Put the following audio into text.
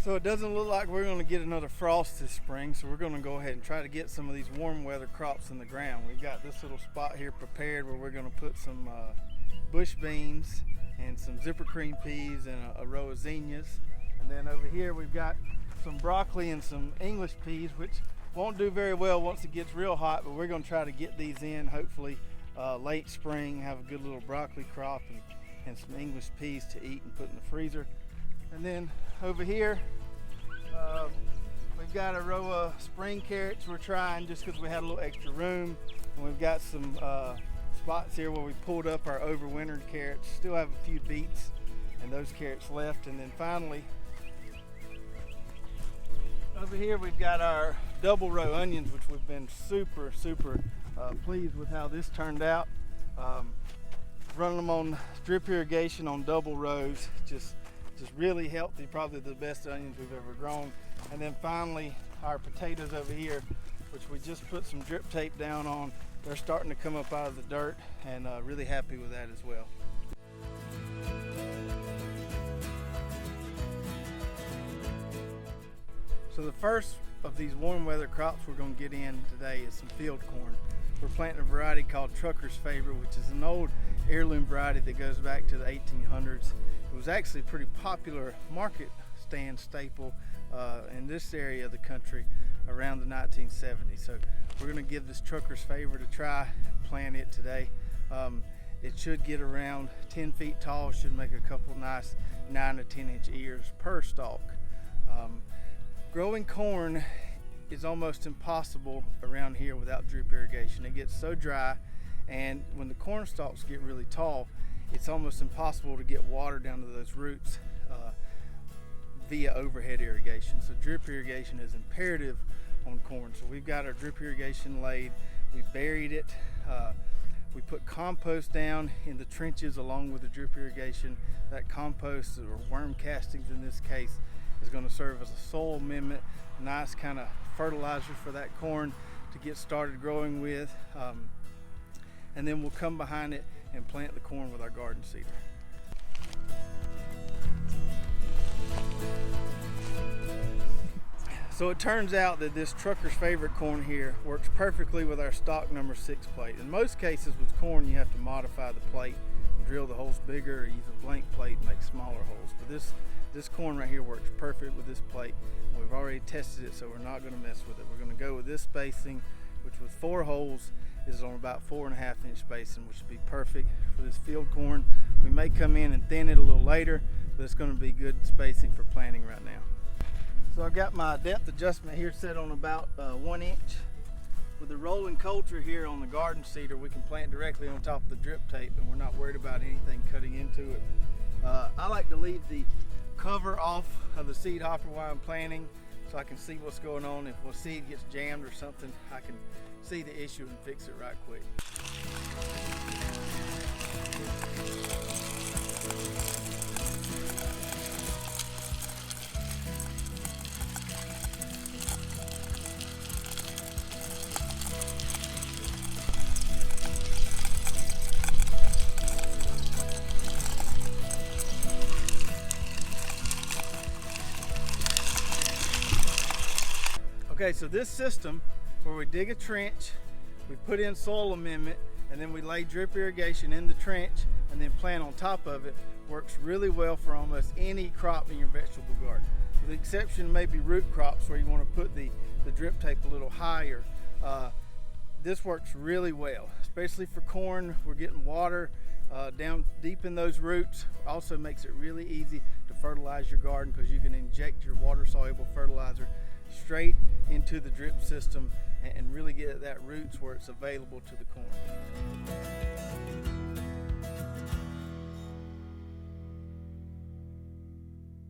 So it doesn't look like we're going to get another frost this spring, so we're going to go ahead and try to get some of these warm weather crops in the ground. We've got this little spot here prepared where we're going to put some bush beans and some zipper cream peas and a row of zinnias. And then over here we've got some broccoli and some English peas, which won't do very well once it gets real hot, but we're going to try to get these in hopefully late spring, have a good little broccoli crop and some English peas to eat and put in the freezer. And then over here, we've got a row of spring carrots we're trying just because we had a little extra room. And we've got some spots here where we pulled up our overwintered carrots. Still have a few beets and those carrots left. And then finally, over here we've got our double row onions, which we've been super pleased with how this turned out. Running them on drip irrigation on double rows, just really healthy, probably the best onions we've ever grown. And then finally our potatoes over here, which we just put some drip tape down on. They're starting to come up out of the dirt, and really happy with that as well. So the first of these warm weather crops we're going to get in today is some field corn. We're planting a variety called Trucker's Favorite, which is an old heirloom variety that goes back to the 1800s. It was actually a pretty popular market stand staple in this area of the country around the 1970s. So we're going to give this Trucker's Favorite a try and plant it today. It should get around 10 feet tall, should make a couple nice 9 to 10 inch ears per stalk. Growing corn is almost impossible around here without drip irrigation. It gets so dry, and when the corn stalks get really tall, it's almost impossible to get water down to those roots via overhead irrigation. So drip irrigation is imperative on corn. So we've got our drip irrigation laid, we buried it, we put compost down in the trenches along with the drip irrigation. That compost, or worm castings in this case, is going to serve as a soil amendment, nice kind of fertilizer for that corn to get started growing with. And then we'll come behind it and plant the corn with our garden seeder. So it turns out that this Trucker's Favorite corn here works perfectly with our stock number 6 plate. In most cases with corn you have to modify the plate and drill the holes bigger or use a blank plate and make smaller holes. But this corn right here works perfect with this plate. We've already tested it, so we're not going to mess with it. We're going to go with this spacing, which with 4 holes is on about 4.5 inch spacing, which would be perfect for this field corn. We may come in and thin it a little later, but it's going to be good spacing for planting right now. So I've got my depth adjustment here set on about 1 inch. With the rolling culture here on the garden seeder, we can plant directly on top of the drip tape, and we're not worried about anything cutting into it. I like to leave the cover off of the seed hopper while I'm planting, so I can see what's going on. If a seed gets jammed or something, I can see the issue and fix it right quick. Okay, so this system where we dig a trench, we put in soil amendment, and then we lay drip irrigation in the trench and then plant on top of it works really well for almost any crop in your vegetable garden. The exception may be root crops where you want to put the drip tape a little higher. This works really well, especially for corn. We're getting water down deep in those roots. Also makes it really easy to fertilize your garden because you can inject your water-soluble fertilizer straight into the drip system and really get at that roots where it's available to the corn.